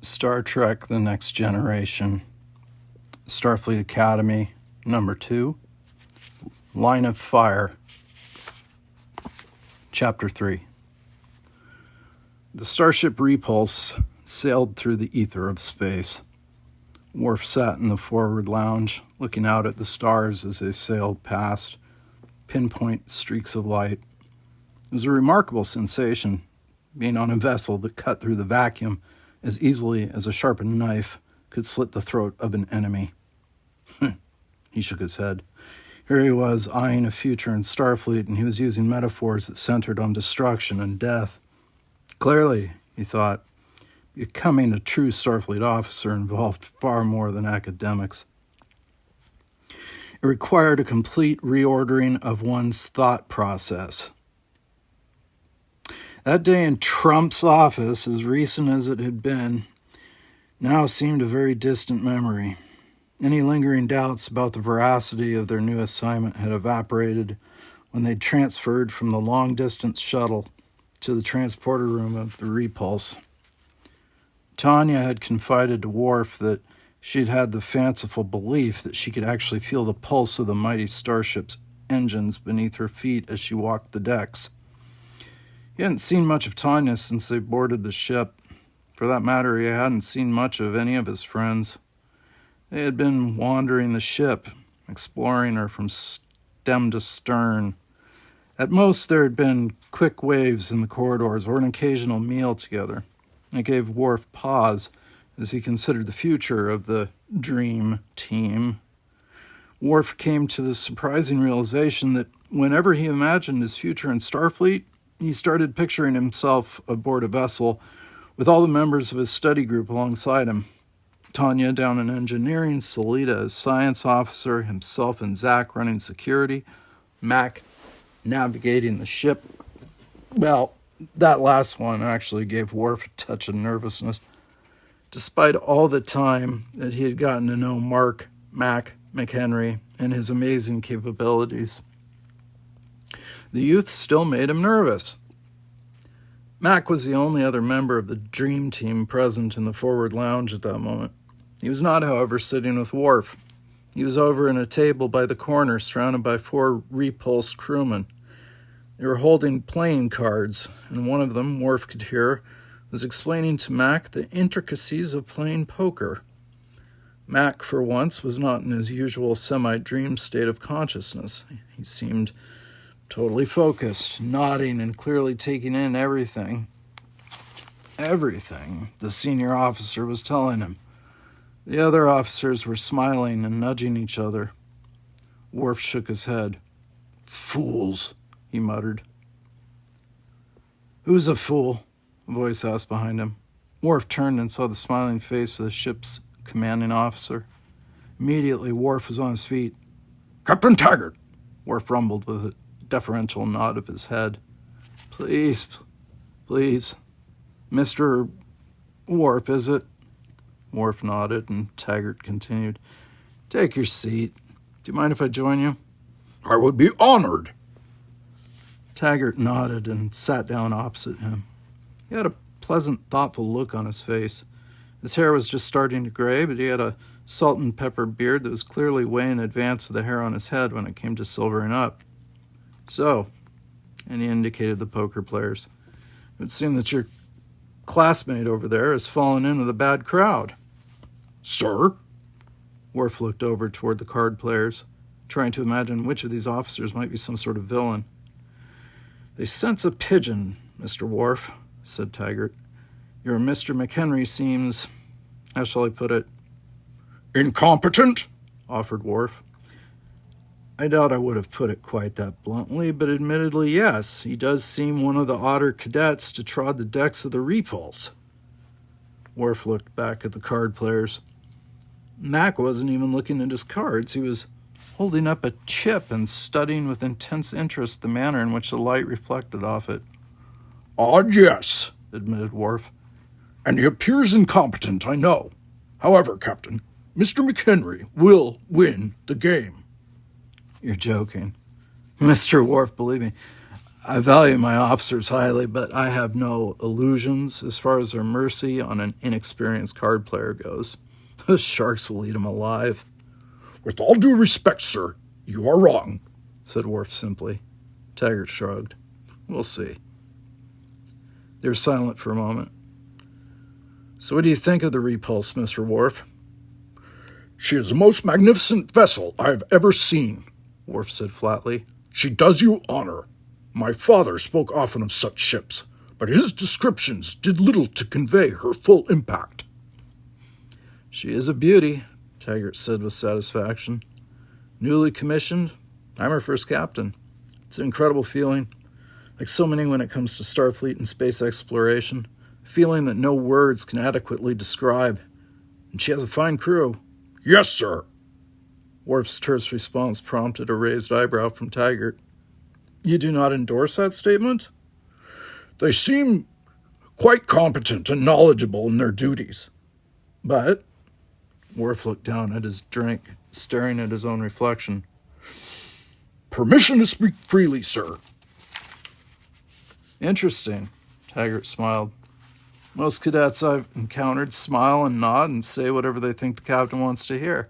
Star Trek The Next Generation, Starfleet Academy, Number 2, Line of Fire, Chapter 3. The starship Repulse sailed through the ether of space. Worf sat in the forward lounge, looking out at the stars as they sailed past, pinpoint streaks of light. It was a remarkable sensation, being on a vessel that cut through the vacuum as easily as a sharpened knife could slit the throat of an enemy. He shook his head. Here he was, eyeing a future in Starfleet, and he was using metaphors that centered on destruction and death. Clearly, he thought, becoming a true Starfleet officer involved far more than academics. It required a complete reordering of one's thought process. That day in Trump's office, as recent as it had been, now seemed a very distant memory. Any lingering doubts about the veracity of their new assignment had evaporated when they transferred from the long-distance shuttle to the transporter room of the Repulse. Tanya had confided to Worf that she'd had the fanciful belief that she could actually feel the pulse of the mighty starship's engines beneath her feet as she walked the decks. He hadn't seen much of Tanya since they boarded the ship. For that matter, he hadn't seen much of any of his friends. They had been wandering the ship, exploring her from stem to stern. At most, there had been quick waves in the corridors or an occasional meal together. It gave Worf pause as he considered the future of the Dream Team. Worf came to the surprising realization that whenever he imagined his future in Starfleet, he started picturing himself aboard a vessel with all the members of his study group alongside him. Tanya down in engineering, Salita as science officer, himself and Zach running security, Mac navigating the ship. Well, that last one actually gave Worf a touch of nervousness. Despite all the time that he had gotten to know Mac McHenry, and his amazing capabilities, the youth still made him nervous. Mac was the only other member of the Dream Team present in the forward lounge at that moment. He was not, however, sitting with Worf. He was over in a table by the corner, surrounded by 4 repulsed crewmen. They were holding playing cards, and one of them, Worf could hear, was explaining to Mac the intricacies of playing poker. Mac, for once, was not in his usual semi-dream state of consciousness. He seemed totally focused, nodding and clearly taking in everything the senior officer was telling him. The other officers were smiling and nudging each other. Worf shook his head. "Fools," he muttered. "Who's a fool?" a voice asked behind him. Worf turned and saw the smiling face of the ship's commanding officer. Immediately, Worf was on his feet. "Captain Taggart," Worf rumbled with a deferential nod of his head. Please, Mr. Worf, is it?" Worf nodded, and Taggart continued. "Take your seat. Do you mind if I join you?" "I would be honored." Taggart nodded and sat down opposite him. He had a pleasant, thoughtful look on his face. His hair was just starting to gray, but he had a salt and pepper beard that was clearly way in advance of the hair on his head when it came to silvering up. "So," and he indicated the poker players, "it would seem that your classmate over there has fallen in with a bad crowd." "Sir?" Worf looked over toward the card players, trying to imagine which of these officers might be some sort of villain. "They sense a pigeon, Mr. Worf," said Taggart. "Your Mr. McHenry seems, how shall I put it?" "Incompetent?" offered Worf. I doubt I would have put it quite that bluntly, but admittedly, yes, he does seem one of the odder cadets to trod the decks of the Repulse. Worf looked back at the card players. Mac wasn't even looking at his cards. He was holding up a chip and studying with intense interest the manner in which the light reflected off it. "Odd, yes," admitted Worf. "And he appears incompetent, I know. However, Captain, Mr. McHenry will win the game." "You're joking." "Mr. Worf, believe me, I value my officers highly, but I have no illusions as far as their mercy on an inexperienced card player goes. Those sharks will eat him alive. With all due respect, sir, you are wrong, said Worf simply. Taggart shrugged. We'll see. They were silent for a moment. So what do you think of the Repulse, Mr. Worf? She is the most magnificent vessel I have ever seen, Worf said flatly. She does you honor. My father spoke often of such ships, but his descriptions did little to convey her full impact. She is a beauty, Taggart said with satisfaction. Newly commissioned, I'm her first captain. It's an incredible feeling, like so many when it comes to Starfleet and space exploration, a feeling that no words can adequately describe. And she has a fine crew. Yes, sir. Worf's terse response prompted a raised eyebrow from Taggart. You do not endorse that statement? They seem quite competent and knowledgeable in their duties. But, Worf looked down at his drink, staring at his own reflection. Permission to speak freely, sir. Interesting, Taggart smiled. Most cadets I've encountered smile and nod and say whatever they think the captain wants to hear.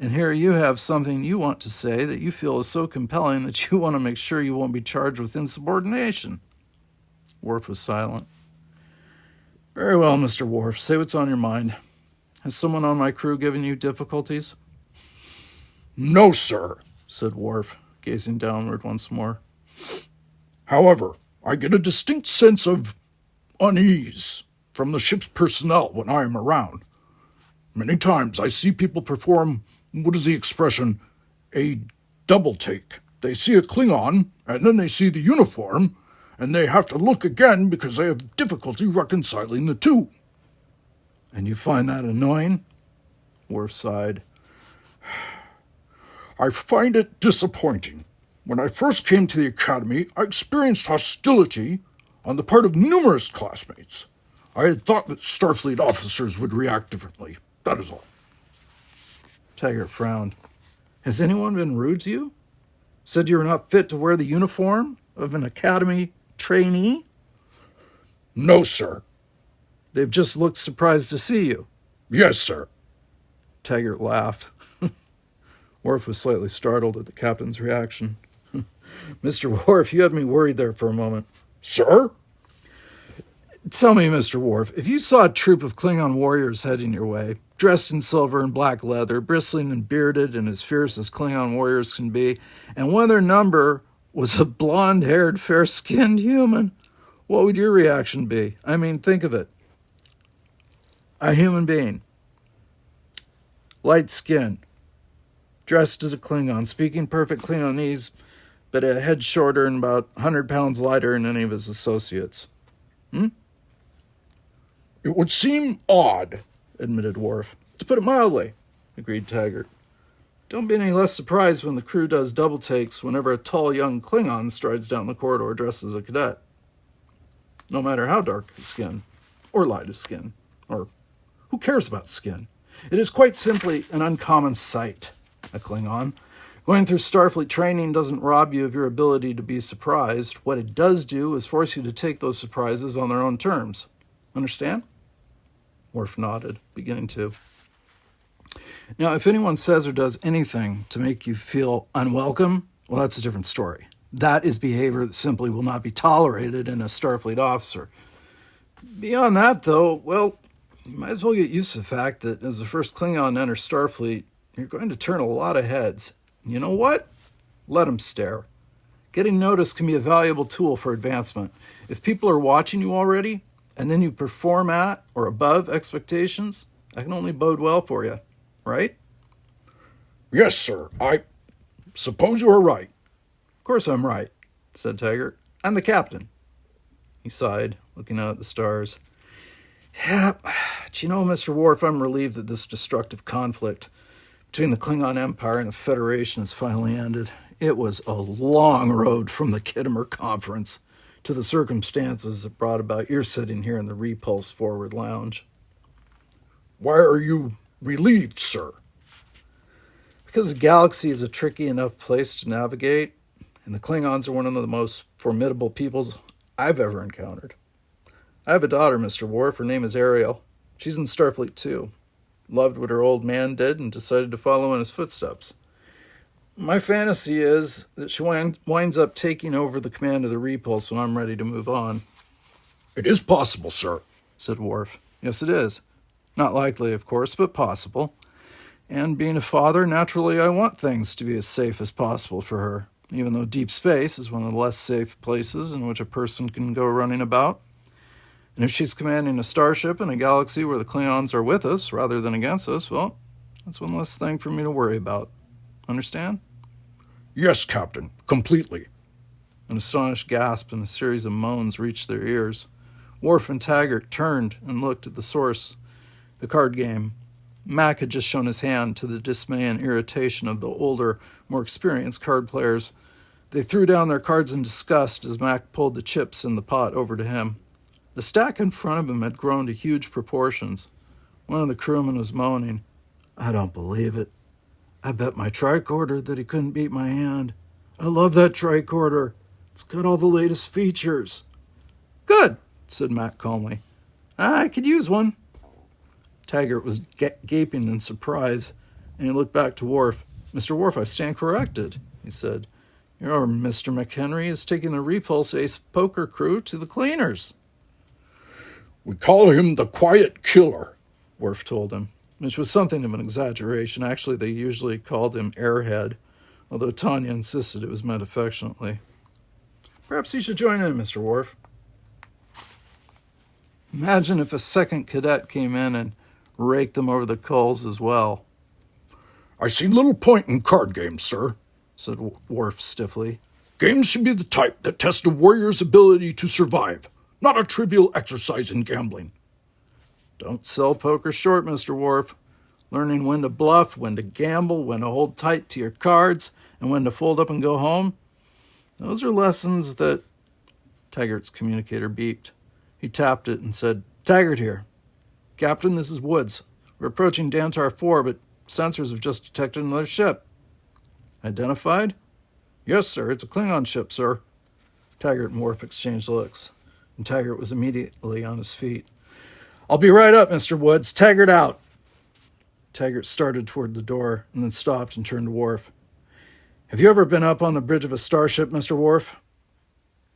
And here you have something you want to say that you feel is so compelling that you want to make sure you won't be charged with insubordination. Worf was silent. Very well, Mr. Worf, say what's on your mind. Has someone on my crew given you difficulties? No, sir, said Worf, gazing downward once more. However, I get a distinct sense of unease from the ship's personnel when I am around. Many times I see people perform, what is the expression, a double take. They see a Klingon, and then they see the uniform, and they have to look again because they have difficulty reconciling the two. And you find that annoying? Worf sighed. I find it disappointing. When I first came to the academy, I experienced hostility on the part of numerous classmates. I had thought that Starfleet officers would react differently. That is all. Taggart frowned. Has anyone been rude to you? Said you were not fit to wear the uniform of an academy trainee? No, sir. They've just looked surprised to see you. Yes, sir. Taggart laughed. Worf was slightly startled at the captain's reaction. Mr. Worf, you had me worried there for a moment. Sir? Tell me, Mr. Worf, if you saw a troop of Klingon warriors heading your way, dressed in silver and black leather, bristling and bearded and as fierce as Klingon warriors can be, and one of their number was a blonde-haired, fair-skinned human, what would your reaction be? I mean, think of it. A human being, light skin, dressed as a Klingon, speaking perfect Klingonese, but a head shorter and about 100 pounds lighter than any of his associates. It would seem odd, admitted Worf. To put it mildly, agreed Taggart. Don't be any less surprised when the crew does double takes whenever a tall young Klingon strides down the corridor dressed as a cadet. No matter how dark his skin, or light his skin, or who cares about skin? It is quite simply an uncommon sight, a Klingon. Going through Starfleet training doesn't rob you of your ability to be surprised. What it does do is force you to take those surprises on their own terms. Understand? Worf nodded, beginning to. Now, if anyone says or does anything to make you feel unwelcome, well, that's a different story. That is behavior that simply will not be tolerated in a Starfleet officer. Beyond that, though, well, you might as well get used to the fact that as the first Klingon to enter Starfleet, you're going to turn a lot of heads. You know what? Let them stare. Getting noticed can be a valuable tool for advancement. If people are watching you already, and then you perform at or above expectations, that can only bode well for you, right? Yes, sir. I suppose you are right. Of course I'm right, said Taggart. I'm the captain. He sighed, looking out at the stars. Yeah, but you know, Mr. Worf, I'm relieved that this destructive conflict between the Klingon Empire and the Federation has finally ended. It was a long road from the Kittimer Conference to the circumstances that brought about your sitting here in the Repulse Forward Lounge. Why are you relieved, sir? Because the galaxy is a tricky enough place to navigate, and the Klingons are one of the most formidable peoples I've ever encountered. I have a daughter, Mr. Worf. Her name is Ariel. She's in Starfleet too. Loved what her old man did and decided to follow in his footsteps. My fantasy is that she winds up taking over the command of the Repulse when I'm ready to move on. It is possible, sir, said Worf. Yes, it is. Not likely, of course, but possible. And being a father, naturally I want things to be as safe as possible for her, even though deep space is one of the less safe places in which a person can go running about. And if she's commanding a starship in a galaxy where the Klingons are with us rather than against us, well, that's one less thing for me to worry about. Understand? Yes, Captain, completely. An astonished gasp and a series of moans reached their ears. Worf and Taggart turned and looked at the source, the card game. Mac had just shown his hand, to the dismay and irritation of the older, more experienced card players. They threw down their cards in disgust as Mac pulled the chips in the pot over to him. The stack in front of him had grown to huge proportions. One of the crewmen was moaning. I don't believe it. I bet my tricorder that he couldn't beat my hand. I love that tricorder. It's got all the latest features. Good, said Mac calmly. I could use one. Taggart was gaping in surprise, and he looked back to Worf. Mr. Worf, I stand corrected, he said. Your Mr. McHenry is taking the Repulse Ace poker crew to the cleaners. We call him the Quiet Killer, Worf told him, which was something of an exaggeration. Actually, they usually called him Airhead, although Tanya insisted it was meant affectionately. Perhaps you should join in, Mr. Worf. Imagine if a second cadet came in and raked them over the coals as well. I see little point in card games, sir, said Worf stiffly. Games should be the type that test a warrior's ability to survive, not a trivial exercise in gambling. Don't sell poker short, Mr. Worf. Learning when to bluff, when to gamble, when to hold tight to your cards, and when to fold up and go home. Those are lessons that... Taggart's communicator beeped. He tapped it and said, Taggart here. Captain, this is Woods. We're approaching Dantar 4, but sensors have just detected another ship. Identified? Yes, sir. It's a Klingon ship, sir. Taggart and Worf exchanged looks, and Taggart was immediately on his feet. I'll be right up, Mr. Woods. Taggart out. Taggart started toward the door and then stopped and turned to Worf. Have you ever been up on the bridge of a starship, Mr. Worf?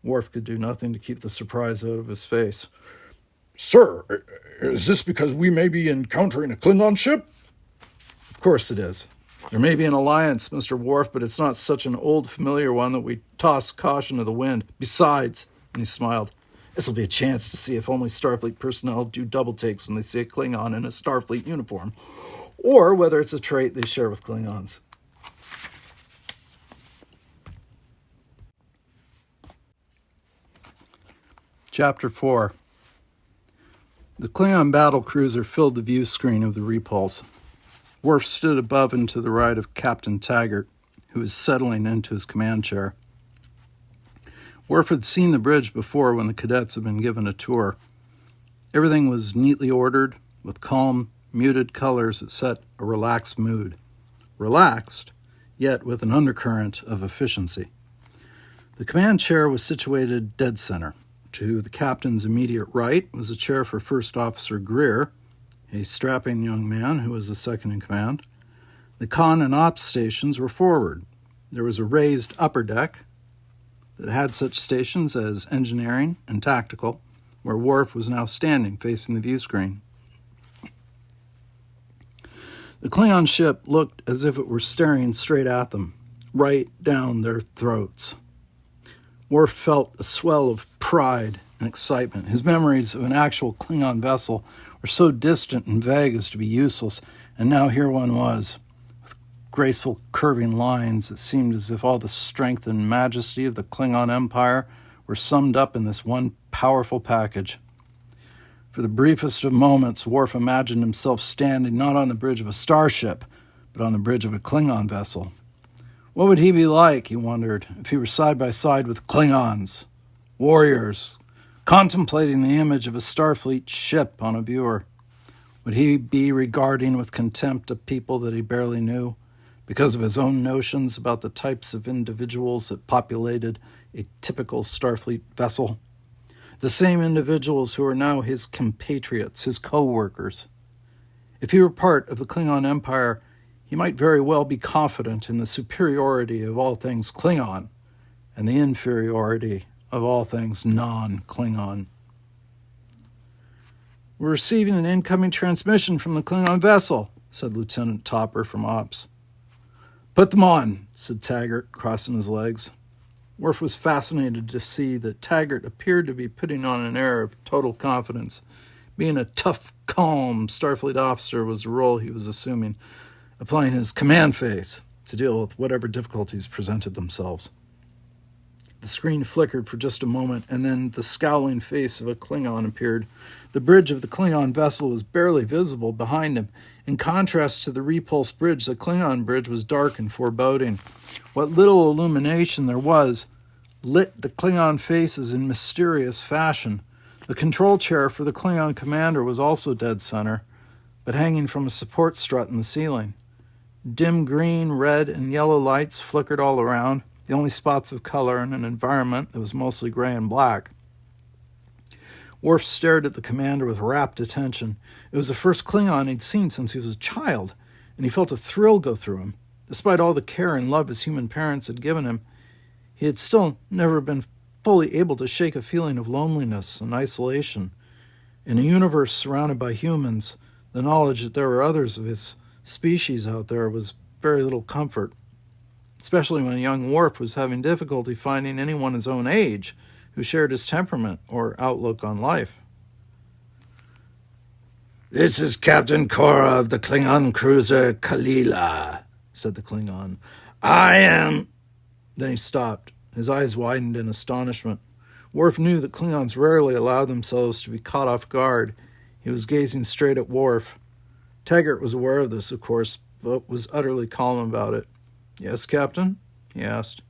Worf could do nothing to keep the surprise out of his face. Sir, is this because we may be encountering a Klingon ship? Of course it is. There may be an alliance, Mr. Worf, but it's not such an old familiar one that we toss caution to the wind. Besides, and he smiled, this will be a chance to see if only Starfleet personnel do double takes when they see a Klingon in a Starfleet uniform, or whether it's a trait they share with Klingons. Chapter 4. The Klingon battlecruiser filled the view screen of the Repulse. Worf stood above and to the right of Captain Taggart, who was settling into his command chair. Worf had seen the bridge before when the cadets had been given a tour. Everything was neatly ordered, with calm, muted colors that set a relaxed mood. Relaxed, yet with an undercurrent of efficiency. The command chair was situated dead center. To the captain's immediate right was a chair for First Officer Greer, a strapping young man who was the second in command. The con and ops stations were forward. There was a raised upper deck that had such stations as engineering and tactical, where Worf was now standing facing the view screen. The Klingon ship looked as if it were staring straight at them, right down their throats. Worf felt a swell of pride and excitement. His memories of an actual Klingon vessel were so distant and vague as to be useless, and now here one was, with graceful curving lines. It seemed as if all the strength and majesty of the Klingon Empire were summed up in this one powerful package. For the briefest of moments, Worf imagined himself standing not on the bridge of a starship, but on the bridge of a Klingon vessel. What would he be like, he wondered, if he were side by side with Klingons, warriors, contemplating the image of a Starfleet ship on a viewer? Would he be regarding with contempt a people that he barely knew, because of his own notions about the types of individuals that populated a typical Starfleet vessel. The same individuals who are now his compatriots, his co-workers. If he were part of the Klingon Empire, he might very well be confident in the superiority of all things Klingon and the inferiority of all things non-Klingon. "We're receiving an incoming transmission from the Klingon vessel," said Lieutenant Topper from Ops. "Put them on," said Taggart, crossing his legs. Worf was fascinated to see that Taggart appeared to be putting on an air of total confidence. Being a tough, calm Starfleet officer was the role he was assuming, applying his command face to deal with whatever difficulties presented themselves. The screen flickered for just a moment, and then the scowling face of a Klingon appeared. The bridge of the Klingon vessel was barely visible behind him. In contrast to the repulse bridge, the Klingon bridge was dark and foreboding. What little illumination there was lit the Klingon faces in mysterious fashion. The control chair for the Klingon commander was also dead center, but hanging from a support strut in the ceiling. Dim green, red, and yellow lights flickered all around, the only spots of color in an environment that was mostly gray and black. Worf stared at the commander with rapt attention. It was the first Klingon he'd seen since he was a child, and he felt a thrill go through him. Despite all the care and love his human parents had given him, he had still never been fully able to shake a feeling of loneliness and isolation. In a universe surrounded by humans, the knowledge that there were others of his species out there was very little comfort, especially when young Worf was having difficulty finding anyone his own age who shared his temperament or outlook on life. "This is Captain Kora of the Klingon cruiser Kalila," said the Klingon. "I am..." Then he stopped. His eyes widened in astonishment. Worf knew that Klingons rarely allowed themselves to be caught off guard. He was gazing straight at Worf. Taggart was aware of this, of course, but was utterly calm about it. "Yes, Captain?" he asked.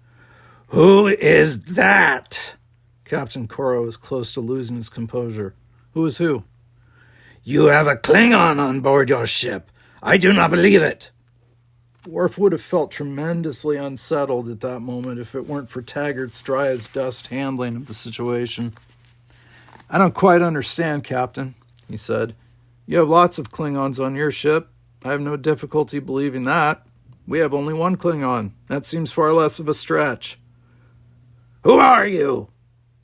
"Who is that?" Captain Kora was close to losing his composure. "Who is who?" "You have a Klingon on board your ship. I do not believe it." Worf would have felt tremendously unsettled at that moment if it weren't for Taggart's dry-as-dust handling of the situation. "I don't quite understand, Captain," he said. "You have lots of Klingons on your ship. I have no difficulty believing that. We have only one Klingon. That seems far less of a stretch." "Who are you?"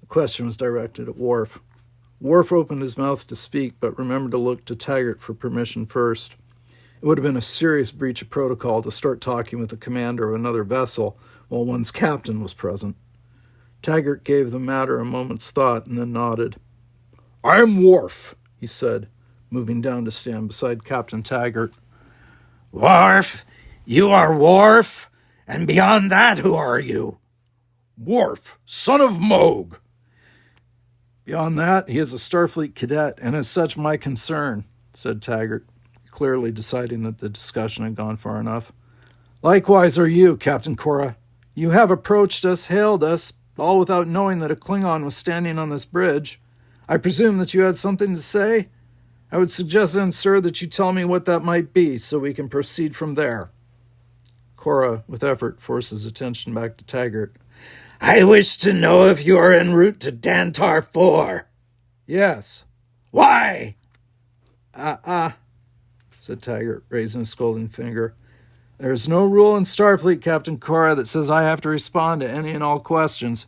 The question was directed at Worf. Worf opened his mouth to speak, but remembered to look to Taggart for permission first. It would have been a serious breach of protocol to start talking with the commander of another vessel while one's captain was present. Taggart gave the matter a moment's thought and then nodded. "I am Worf," he said, moving down to stand beside Captain Taggart. "Worf? You are Worf? And beyond that, who are you?" "Worf, son of Moog." "Beyond that, he is a Starfleet cadet, and as such my concern," said Taggart, clearly deciding that the discussion had gone far enough. "Likewise are you, Captain Kora. You have approached us, hailed us, all without knowing that a Klingon was standing on this bridge. I presume that you had something to say? I would suggest then, sir, that you tell me what that might be, so we can proceed from there." Kora, with effort, forced his attention back to Taggart. "I wish to know if you are en route to Dantar 4. "Yes." "Why?" Said Taggart, raising a scolding finger. "There is no rule in Starfleet, Captain Kora, that says I have to respond to any and all questions.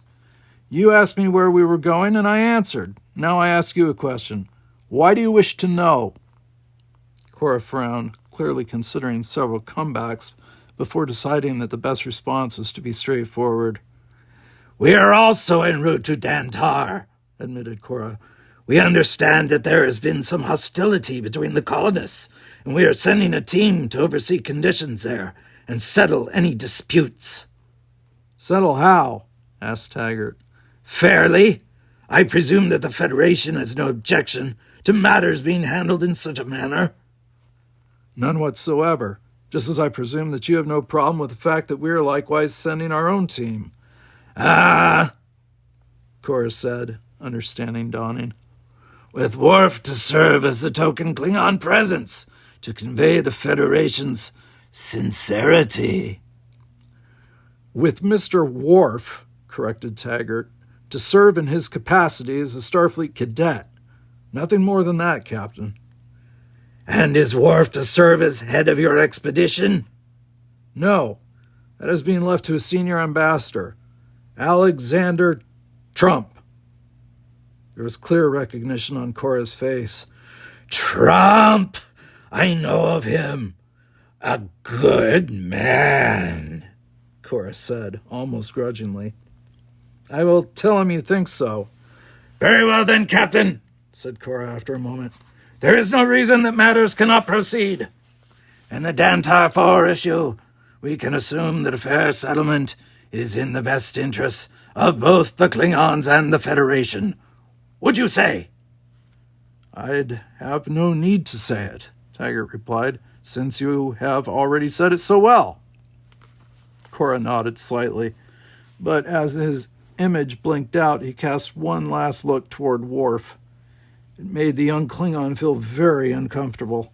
You asked me where we were going, and I answered. Now I ask you a question. Why do you wish to know?" Kora frowned, clearly considering several comebacks before deciding that the best response was to be straightforward. "We are also en route to Dantar," admitted Kora. "We understand that there has been some hostility between the colonists, and we are sending a team to oversee conditions there and settle any disputes." "Settle how?" asked Taggart. "Fairly. I presume that the Federation has no objection to matters being handled in such a manner." "None whatsoever, just as I presume that you have no problem with the fact that we are likewise sending our own team." "Ah," Kora said, understanding dawning. "With Worf to serve as the token Klingon presence to convey the Federation's sincerity. With Mr. Worf, corrected Taggart, to serve in his capacity as a Starfleet cadet. Nothing more than that, Captain. And is Worf to serve as head of your expedition? No, that is being left to a senior ambassador, Alexander Trump. There was clear recognition on Cora's face. Trump! I know of him. A good man, Cora said, almost grudgingly. I will tell him you think so. Very well then, Captain, said Cora after a moment. There is no reason that matters cannot proceed. In the Dantar IV issue, we can assume that a fair settlement is in the best interests of both the Klingons and the Federation. Would you say? I'd have no need to say it, Taggart replied, since you have already said it so well. Cora nodded slightly, but as his image blinked out, he cast one last look toward Worf. It made the young Klingon feel very uncomfortable.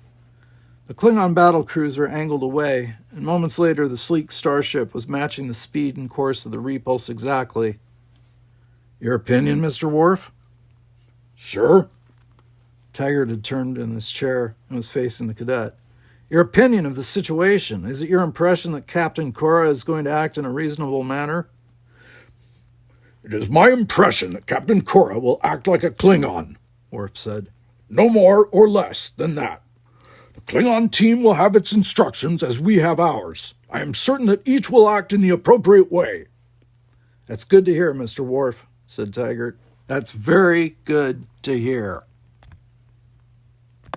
The Klingon battlecruiser angled away, and moments later the sleek starship was matching the speed and course of the Repulse exactly. Your opinion, Mr. Worf? Sir? Taggart had turned in his chair and was facing the cadet. Your opinion of the situation. Is it your impression that Captain Cora is going to act in a reasonable manner? It is my impression that Captain Cora will act like a Klingon, Worf said. No more or less than that. The Klingon team will have its instructions as we have ours. I am certain that each will act in the appropriate way. That's good to hear, Mr. Worf, said Taggart. That's very good to hear.